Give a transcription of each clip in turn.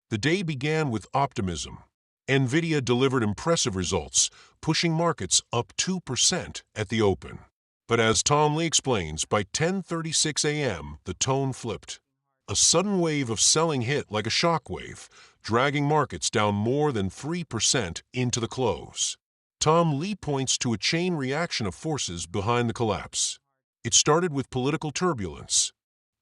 The day began with optimism. Nvidia delivered impressive results, pushing markets up 2% at the open. But as Tom Lee explains, by 10:36 a.m., the tone flipped. A sudden wave of selling hit like a shockwave, dragging markets down more than 3% into the close. Tom Lee points to a chain reaction of forces behind the collapse. It started with political turbulence.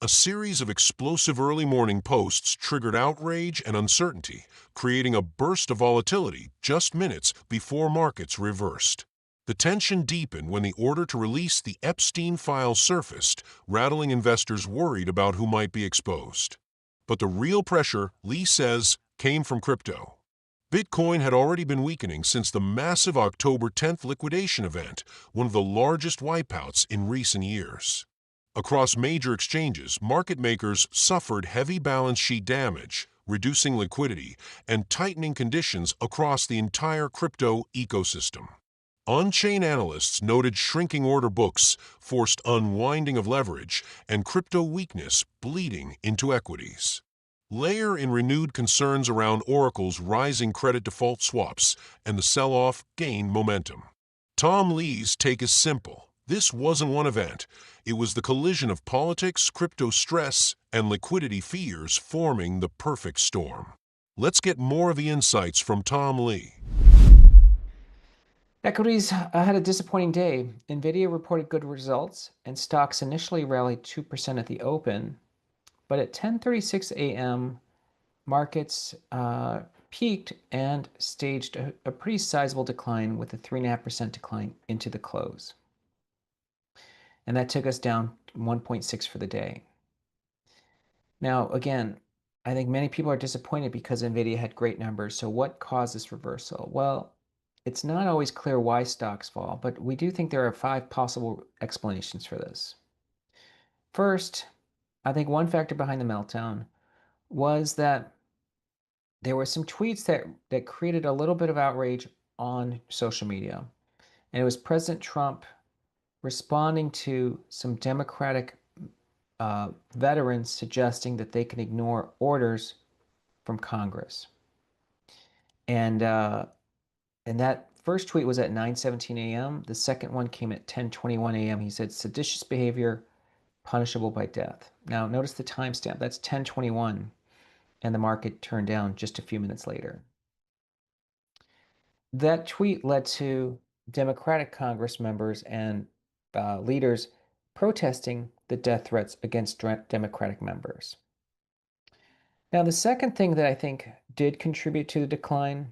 A series of explosive early morning posts triggered outrage and uncertainty, creating a burst of volatility just minutes before markets reversed. The tension deepened when the order to release the Epstein files surfaced, rattling investors worried about who might be exposed. But the real pressure, Lee says, came from crypto. Bitcoin had already been weakening since the massive October 10th liquidation event, one of the largest wipeouts in recent years. Across major exchanges, market makers suffered heavy balance sheet damage, reducing liquidity and tightening conditions across the entire crypto ecosystem. On-chain analysts noted shrinking order books, forced unwinding of leverage, and crypto weakness bleeding into equities. Layer in renewed concerns around Oracle's rising credit default swaps, and the sell-off gained momentum. Tom Lee's take is simple. This wasn't one event. It was the collision of politics, crypto stress, and liquidity fears forming the perfect storm. Let's get more of the insights from Tom Lee. Equities had a disappointing day. Nvidia reported good results, and stocks initially rallied 2% at the open. But at 10:36 a.m., markets peaked and staged a pretty sizable decline with a 3.5% decline into the close. And that took us down 1.6 for the day. Now, again, I think many people are disappointed because Nvidia had great numbers. So what caused this reversal? Well, it's not always clear why stocks fall, but we do think there are 5 possible explanations for this. First, I think one factor behind the meltdown was that there were some tweets that created a little bit of outrage on social media. And it was President Trump responding to some Democratic veterans suggesting that they can ignore orders from Congress. And that first tweet was at 9:17 a.m. The second one came at 10:21 a.m. He said, seditious behavior punishable by death. Now, notice the timestamp. That's 10:21, and the market turned down just a few minutes later. That tweet led to Democratic Congress members and leaders protesting the death threats against Democratic members. Now, the second thing that I think did contribute to the decline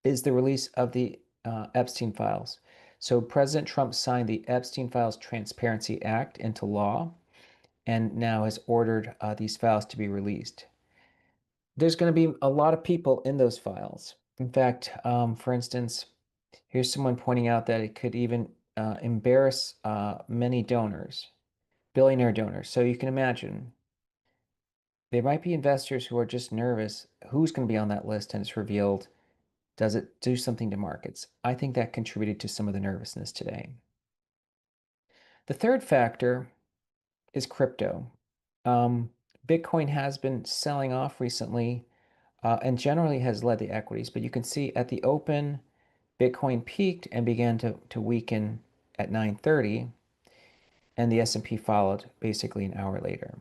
is the release of the Epstein files. So President Trump signed the Epstein Files Transparency Act into law and now has ordered these files to be released. There's going to be a lot of people in those files. In fact, for instance, here's someone pointing out that it could even embarrass many donors, billionaire donors. So you can imagine there might be investors who are just nervous who's going to be on that list, and it's revealed. Does it do something to markets? I think that contributed to some of the nervousness today. The third factor is crypto. Bitcoin has been selling off recently and generally has led the equities, but you can see at the open, Bitcoin peaked and began to weaken at 9:30, and the S&P followed basically an hour later.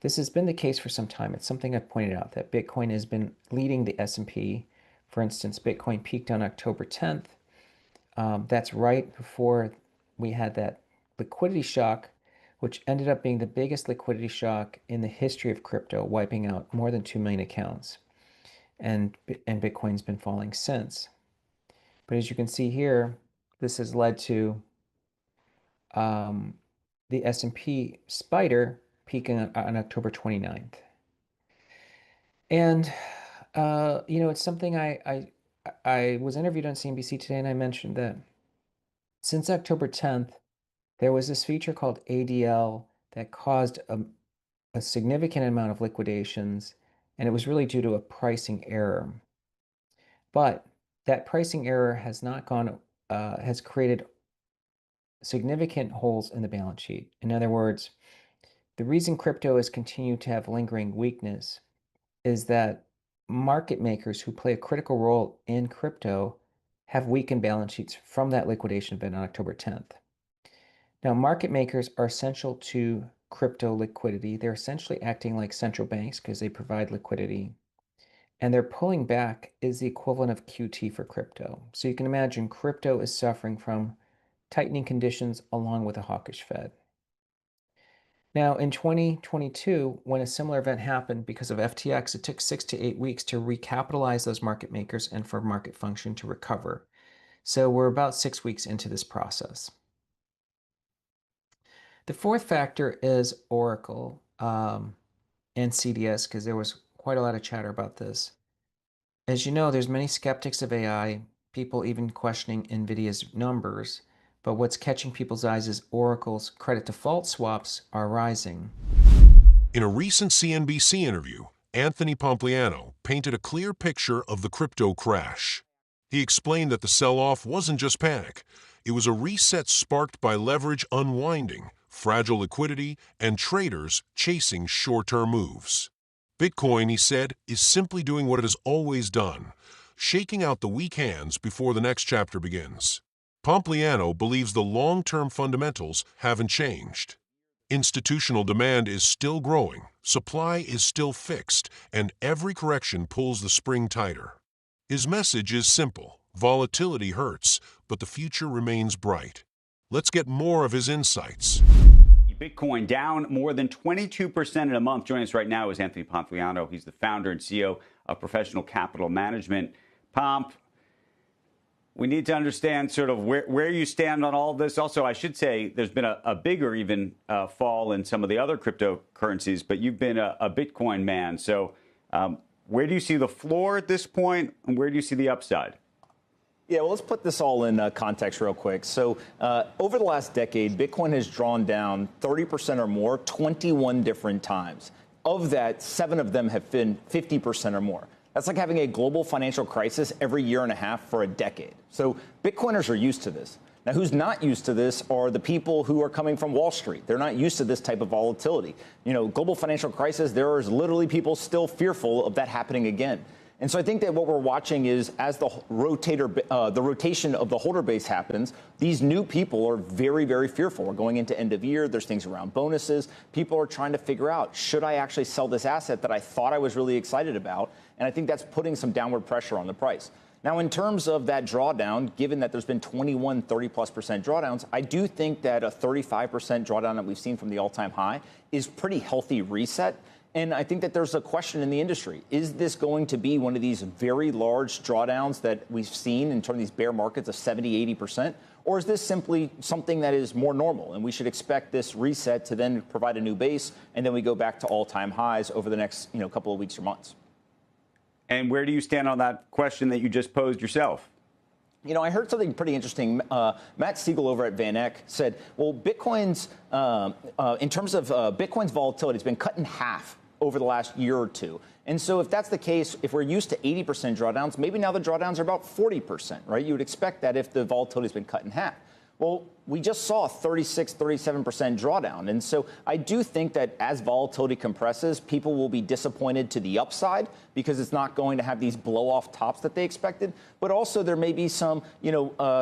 This has been the case for some time. It's something I've pointed out, that Bitcoin has been leading the S&P. For instance, Bitcoin peaked on October 10th. That's right before we had that liquidity shock, which ended up being the biggest liquidity shock in the history of crypto, wiping out more than 2 million accounts. And Bitcoin's been falling since. But as you can see here, this has led to the S&P spider peaking on October 29th. And it's something I was interviewed on CNBC today, and I mentioned that since October 10th, there was this feature called ADL that caused a significant amount of liquidations, and it was really due to a pricing error. But that pricing error has not has created significant holes in the balance sheet. In other words, the reason crypto has continued to have lingering weakness is that market makers who play a critical role in crypto have weakened balance sheets from that liquidation event on October 10th. Now, market makers are essential to crypto liquidity. They're essentially acting like central banks because they provide liquidity. And their pulling back is the equivalent of QT for crypto. So you can imagine crypto is suffering from tightening conditions along with a hawkish Fed. Now, in 2022, when a similar event happened because of FTX, it took 6 to 8 weeks to recapitalize those market makers and for market function to recover. So we're about 6 weeks into this process. The fourth factor is Oracle and CDS, because there was quite a lot of chatter about this. As you know, there's many skeptics of AI, people even questioning NVIDIA's numbers, but what's catching people's eyes is Oracle's credit default swaps are rising. In a recent CNBC interview, Anthony Pompliano painted a clear picture of the crypto crash. He explained that the sell-off wasn't just panic. It was a reset sparked by leverage unwinding, fragile liquidity, and traders chasing short-term moves. Bitcoin, he said, is simply doing what it has always done, shaking out the weak hands before the next chapter begins. Pompliano believes the long-term fundamentals haven't changed. Institutional demand is still growing, supply is still fixed, and every correction pulls the spring tighter. His message is simple: volatility hurts, but the future remains bright. Let's get more of his insights. Bitcoin down more than 22% in a month. Joining us right now is Anthony Pompliano. He's the founder and CEO of Professional Capital Management. Pomp, we need to understand sort of where you stand on all this. Also, I should say there's been a bigger even fall in some of the other cryptocurrencies, but you've been a Bitcoin man. So where do you see the floor at this point, and where do you see the upside? Yeah, well, let's put this all in context real quick. So over the last decade, Bitcoin has drawn down 30% or more 21 different times. Of that, 7 of them have been 50% or more. That's like having a global financial crisis every year and a half for a decade. So Bitcoiners are used to this. Now, who's not used to this are the people who are coming from Wall Street. They're not used to this type of volatility. You know, global financial crisis, there is literally people still fearful of that happening again. And so I think that what we're watching is as the rotation of the holder base happens, these new people are very, very fearful. We're going into end of year. There's things around bonuses. People are trying to figure out, should I actually sell this asset that I thought I was really excited about? And I think that's putting some downward pressure on the price. Now, in terms of that drawdown, given that there's been 21, 30+% drawdowns, I do think that a 35% drawdown that we've seen from the all-time high is pretty healthy reset. And I think that there's a question in the industry. Is this going to be one of these very large drawdowns that we've seen in terms of these bear markets of 70, 80%? Or is this simply something that is more normal? And we should expect this reset to then provide a new base, and then we go back to all-time highs over the next couple of weeks or months. And where do you stand on that question that you just posed yourself? You know, I heard something pretty interesting. Matt Siegel over at Van Eck said, well, Bitcoin's, in terms of Bitcoin's volatility, it's been cut in half over the last year or two. And so if that's the case, if we're used to 80% drawdowns, maybe now the drawdowns are about 40%, right? You would expect that if the volatility has been cut in half. Well, we just saw a 36, 37% drawdown. And so I do think that as volatility compresses, people will be disappointed to the upside because it's not going to have these blow-off tops that they expected. But also there may be some,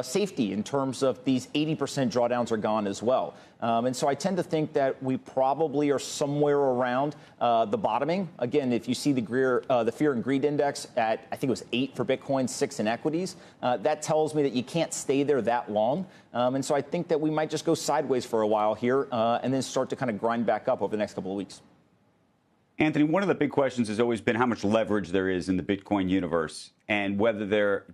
safety in terms of these 80% drawdowns are gone as well. And so I tend to think that we probably are somewhere around the bottoming. Again, if you see the fear and greed index at, I think it was 8 for Bitcoin, 6 in equities, that tells me that you can't stay there that long. And so I think that we might just go sideways for a while here and then start to kind of grind back up over the next couple of weeks. Anthony, one of the big questions has always been how much leverage there is in the Bitcoin universe and whether there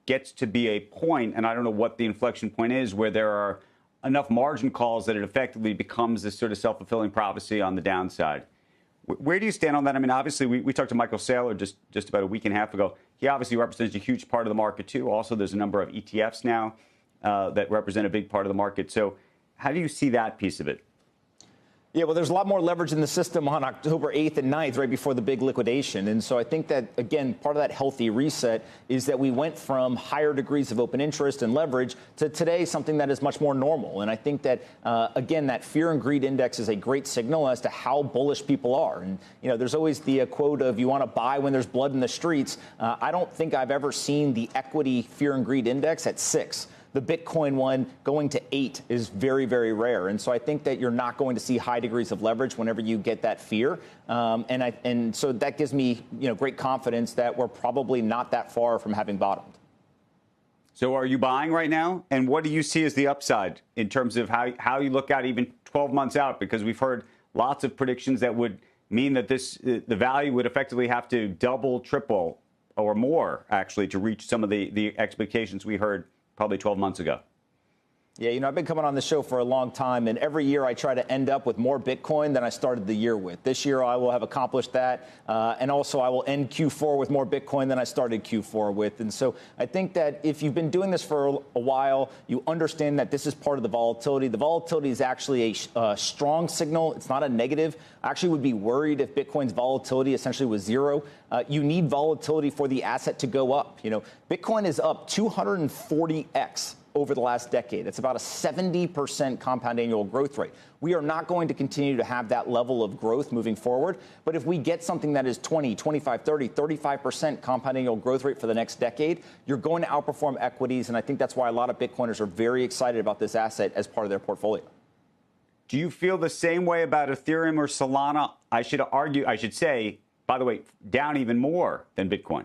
gets to be a point, and I don't know what the inflection point is, where there are enough margin calls that it effectively becomes this sort of self-fulfilling prophecy on the downside. Where do you stand on that? I mean, obviously, we talked to Michael Saylor just about a week and a half ago. He obviously represents a huge part of the market, too. Also, there's a number of ETFs now that represent a big part of the market. So how do you see that piece of it? Yeah, well, there's a lot more leverage in the system on October 8th and 9th, right before the big liquidation. And so I think that, again, part of that healthy reset is that we went from higher degrees of open interest and leverage to today something that is much more normal. And I think that, again, that fear and greed index is a great signal as to how bullish people are. And, there's always the quote of you want to buy when there's blood in the streets. I don't think I've ever seen the equity fear and greed index at 6. The Bitcoin one going to 8 is very, very rare. And so I think that you're not going to see high degrees of leverage whenever you get that fear. And so that gives me, great confidence that we're probably not that far from having bottomed. So are you buying right now? And what do you see as the upside in terms of how you look at even 12 months out? Because we've heard lots of predictions that would mean that the value would effectively have to double, triple, or more, actually, to reach some of the expectations we heard probably 12 months ago. Yeah, I've been coming on the show for a long time, and every year I try to end up with more Bitcoin than I started the year with. This year I will have accomplished that, and also I will end Q4 with more Bitcoin than I started Q4 with. And so I think that if you've been doing this for a while, you understand that this is part of the volatility. The volatility is actually a strong signal. It's not a negative. I actually would be worried if Bitcoin's volatility essentially was zero. You need volatility for the asset to go up. Bitcoin is up 240x over the last decade. It's about a 70% compound annual growth rate. We are not going to continue to have that level of growth moving forward. But if we get something that is 20, 25, 30, 35% compound annual growth rate for the next decade, you're going to outperform equities. And I think that's why a lot of Bitcoiners are very excited about this asset as part of their portfolio. Do you feel the same way about Ethereum or Solana? I should say, by the way, down even more than Bitcoin.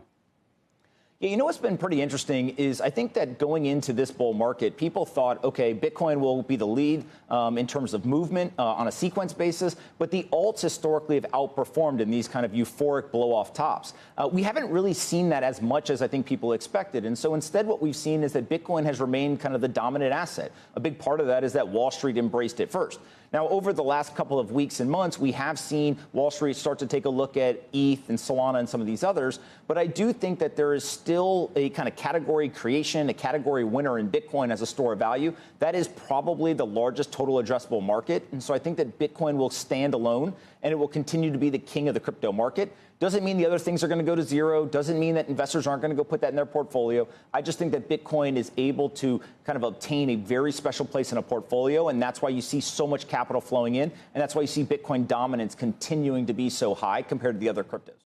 Yeah, what's been pretty interesting is I think that going into this bull market, people thought, okay, Bitcoin will be the lead in terms of movement on a sequence basis, but the alts historically have outperformed in these kind of euphoric blow-off tops. We haven't really seen that as much as I think people expected. And so instead what we've seen is that Bitcoin has remained kind of the dominant asset. A big part of that is that Wall Street embraced it first. Now, over the last couple of weeks and months, we have seen Wall Street start to take a look at ETH and Solana and some of these others. But I do think that there is still a kind of category creation, a category winner in Bitcoin as a store of value. That is probably the largest total addressable market. And so I think that Bitcoin will stand alone and it will continue to be the king of the crypto market. Doesn't mean the other things are going to go to zero. Doesn't mean that investors aren't going to go put that in their portfolio. I just think that Bitcoin is able to kind of obtain a very special place in a portfolio. And that's why you see so much capital flowing in. And that's why you see Bitcoin dominance continuing to be so high compared to the other cryptos.